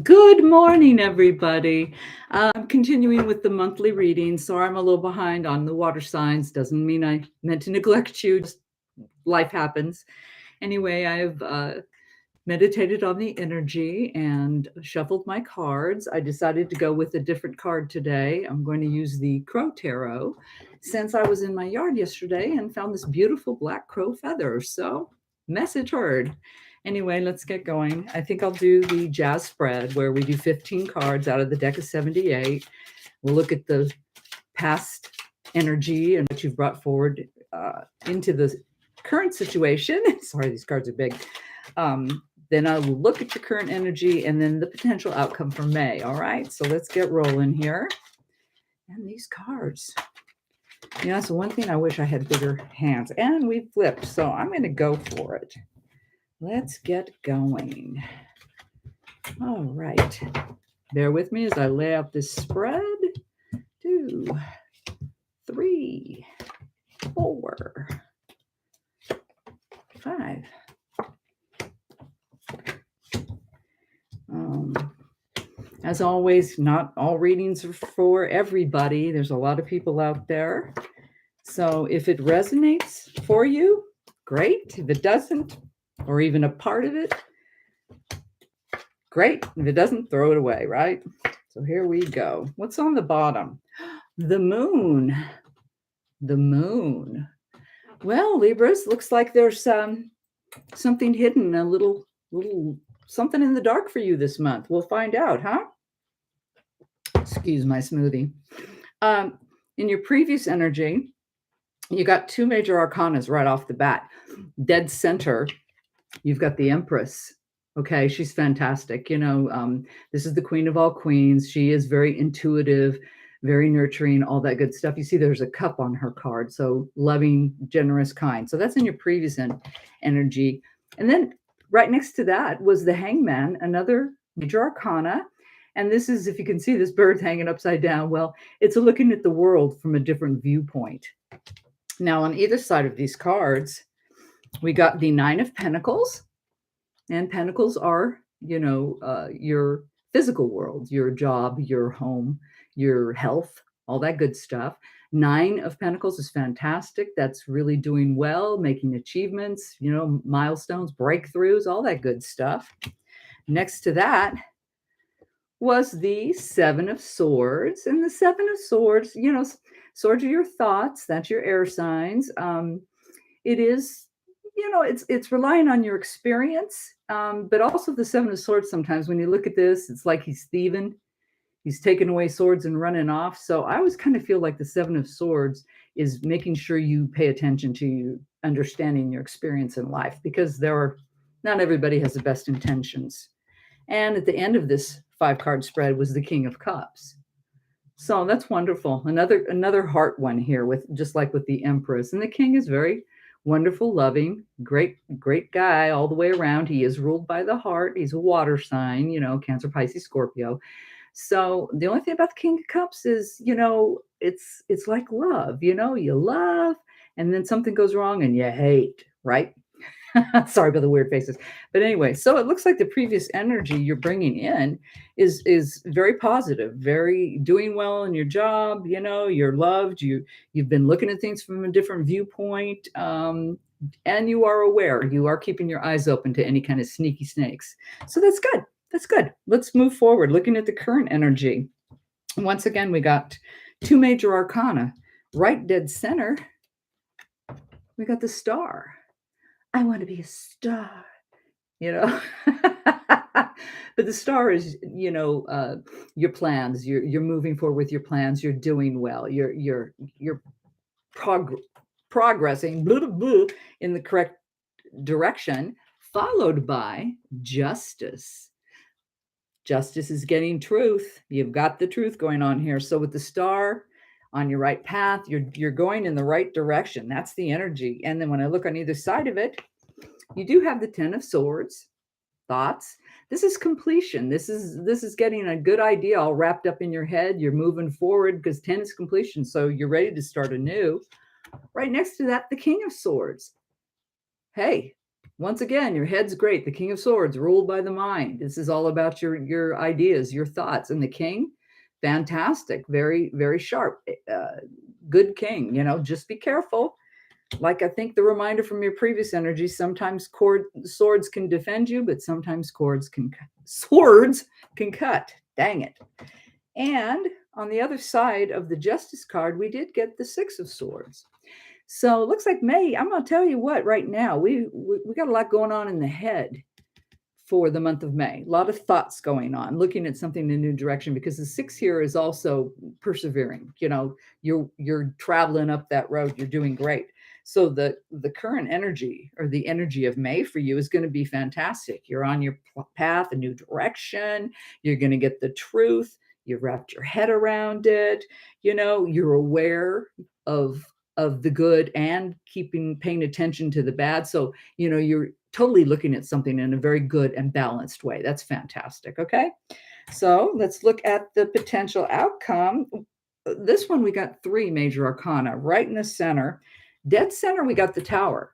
Good morning, everybody. I'm continuing with the monthly reading. Sorry, I'm a little behind on the water signs. Doesn't mean I meant to neglect you. Just life happens. Anyway, I've meditated on the energy and shuffled my cards. I decided to go with a different card today. I'm going to use the Crow Tarot since I was in my yard yesterday and found this beautiful black crow feather. So, message heard. Anyway, let's get going. I think I'll do the jazz spread where we do 15 cards out of the deck of 78. We'll look at the past energy and what you've brought forward into the current situation. Sorry, these cards are big. Then I will look at your current energy and then the potential outcome for May. All right, so let's get rolling here. And these cards. That's the one thing I wish I had bigger hands. And we flipped, so I'm going to go for it. Let's get going. All right. Bear with me as I lay out this spread. 2, 3, 4, 5. As always, not all readings are for everybody. There's a lot of people out there. So if it resonates for you, great. If it doesn't, or even a part of it, great. If it doesn't, throw it away, right? So here we go. What's on the bottom? The moon. The moon. Well, Libras, looks like there's something hidden, a little something in the dark for you this month. We'll find out, huh? Excuse my smoothie. In your previous energy, you got 2 major arcanas right off the bat. Dead center, you've got the Empress. Okay, she's fantastic. This is the Queen of all queens. She is very intuitive, very nurturing, all that good stuff. You see there's a cup on her card. So loving, generous, kind. So that's in your previous energy. And then right next to that was the Hangman, another major arcana. And this is, if you can see this bird hanging upside down, well, it's looking at the world from a different viewpoint. Now, on either side of these cards, we got the 9 of Pentacles. And pentacles are, your physical world, your job, your home, your health, all that good stuff. 9 of Pentacles is fantastic. That's really doing well, making achievements, milestones, breakthroughs, all that good stuff. Next to that was the 7 of Swords. And the 7 of Swords, swords are your thoughts. That's your air signs. It is, it's relying on your experience. But also the 7 of Swords, sometimes when you look at this, it's like he's thieving. He's taking away swords and running off. So I always kind of feel like the 7 of Swords is making sure you pay attention to you understanding your experience in life, because not everybody has the best intentions. And at the end of this 5-card spread was the King of Cups. So that's wonderful. Another heart one here, with just like with the Empress. And the King is very wonderful, loving, great guy all the way around. He is ruled by the heart. He's a water sign, Cancer, Pisces, Scorpio. So the only thing about the King of Cups is, it's like love, you love, and then something goes wrong and you hate, right? Sorry about the weird faces. But anyway, so it looks like the previous energy you're bringing in is very positive, very doing well in your job. You're loved. You've been looking at things from a different viewpoint, and you are aware. You are keeping your eyes open to any kind of sneaky snakes. So that's good. That's good. Let's move forward. Looking at the current energy. Once again, we got 2 major arcana. Right dead center, we got the Star. I want to be a star, but the Star is, your plans. You're moving forward with your plans. You're doing well. You're progressing in the correct direction, followed by Justice. Justice is getting truth. You've got the truth going on here. So with the Star on your right path, you're going in the right direction. That's the energy. And then when I look on either side of it, you do have the 10 of Swords, thoughts. This is completion. This is getting a good idea all wrapped up in your head. You're moving forward because 10 is completion. So you're ready to start anew. Right next to that, the King of Swords. Hey, Once again, your head's great. The King of Swords, ruled by the mind. This is all about your ideas, your thoughts. And the King, fantastic, very, very sharp. Good King, just be careful. Like I think the reminder from your previous energy, sometimes swords can defend you, but sometimes swords can cut. Dang it. And on the other side of the Justice card, we did get the Six of Swords. So it looks like May, I'm going to tell you what, right now, we got a lot going on in the head for the month of May. A lot of thoughts going on, looking at something in a new direction, because the 6 here is also persevering. You're traveling up that road. You're doing great. So the current energy, or the energy of May for you, is going to be fantastic. You're on your path, a new direction. You're going to get the truth. You've wrapped your head around it. You're aware of the good and paying attention to the bad. So, you're totally looking at something in a very good and balanced way. That's fantastic. Okay. So let's look at the potential outcome. This one, we got 3 major arcana right in the center. Dead center, we got the Tower.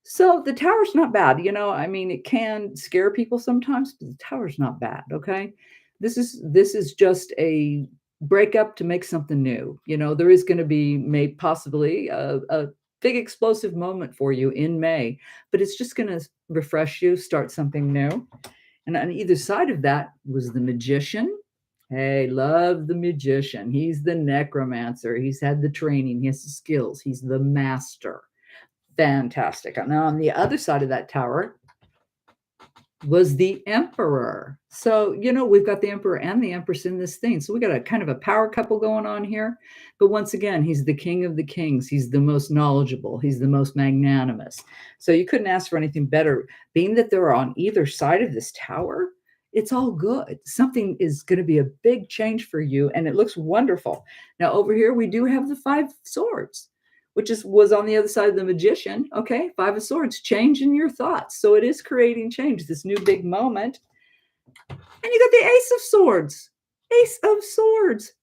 So the Tower's not bad. It can scare people sometimes, but the Tower's not bad. Okay. This is just a breakup to make something new. There is going to be possibly a big explosive moment for you in May, but it's just going to refresh you, start something new. And on either side of that was the Magician. Hey, love the Magician. He's the necromancer. He's had the training. He has the skills. He's the master. Fantastic. Now on the other side of that Tower was the Emperor. So, we've got the Emperor and the Empress in this thing. So we got a kind of a power couple going on here. But once again, he's the King of the Kings. He's the most knowledgeable. He's the most magnanimous. So you couldn't ask for anything better. Being that they're on either side of this Tower, it's all good. Something is going to be a big change for you, and it looks wonderful. Now over here, we do have the 5 Swords, which was on the other side of the Magician. Okay, 5 of Swords, change in your thoughts. So it is creating change, this new big moment. And you got the Ace of Swords. Ace of Swords.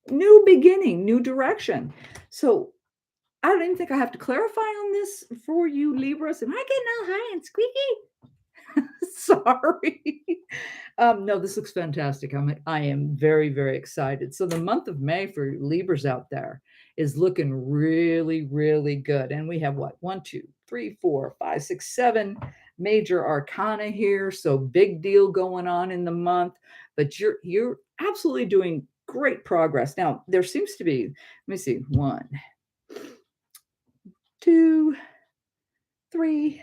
New beginning, new direction. So I don't even think I have to clarify on this for you, Libras. Am I getting all high and squeaky? Sorry. No, this looks fantastic. I am very, very excited. So the month of May for Libras out there is looking really, really good. And we have what? 1, 2, 3, 4, 5, 6, 7 major arcana here. So big deal going on in the month, but you're absolutely doing great progress. Now there seems to be, let me see, 1, 2, 3,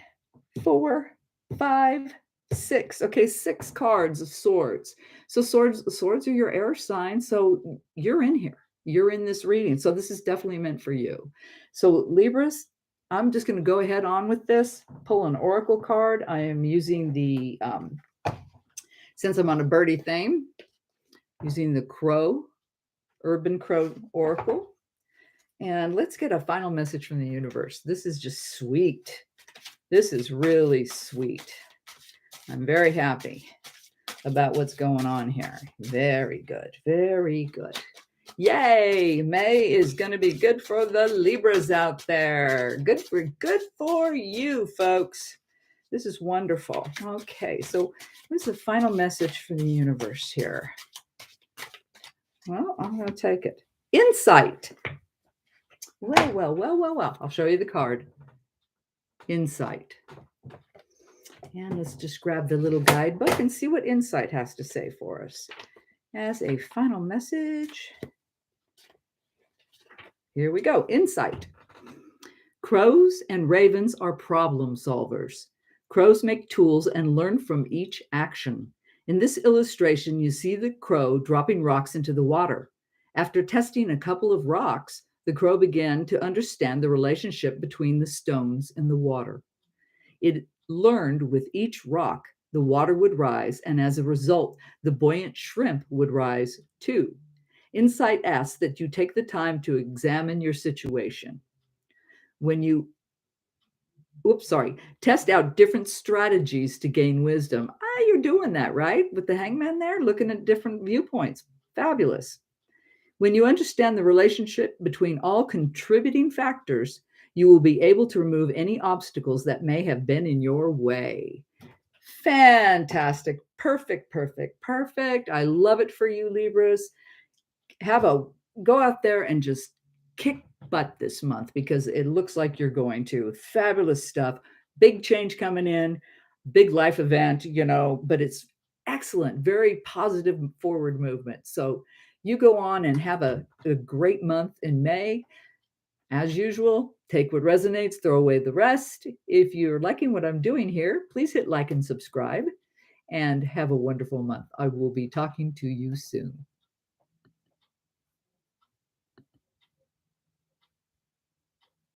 4, 5, 6. Okay, 6 cards of swords. So swords are your air sign. So you're in here. You're in this reading. So this is definitely meant for you. So Libras, I'm just going to go ahead on with this. Pull an oracle card. I am using the, since I'm on a birdie theme, using the Urban Crow Oracle. And let's get a final message from the universe. This is just sweet. This is really sweet. I'm very happy about what's going on here. Very good. Very good. Yay! May is going to be good for the Libras out there. Good for you, folks. This is wonderful. Okay, so what's the final message for the universe here? Well, I'm going to take it. Insight. Well. I'll show you the card. Insight. And let's just grab the little guidebook and see what Insight has to say for us. As a final message, here we go. Insight. Crows and ravens are problem solvers. Crows make tools and learn from each action. In this illustration, you see the crow dropping rocks into the water. After testing a couple of rocks, the crow began to understand the relationship between the stones and the water. It learned with each rock, the water would rise, and as a result, the buoyant shrimp would rise too. Insight asks that you take the time to examine your situation. When you, test out different strategies to gain wisdom. You're doing that, right? With the hangman there, looking at different viewpoints. Fabulous. When you understand the relationship between all contributing factors, You will be able to remove any obstacles that may have been in your way. Fantastic. Perfect, perfect, perfect. I love it for you, Libras. Go out there and just kick butt this month because it looks like you're going to. Fabulous stuff. Big change coming in, big life event, but it's excellent, very positive forward movement. So you go on and have a great month in May. As usual, take what resonates, throw away the rest. If you're liking what I'm doing here, please hit like and subscribe and have a wonderful month. I will be talking to you soon.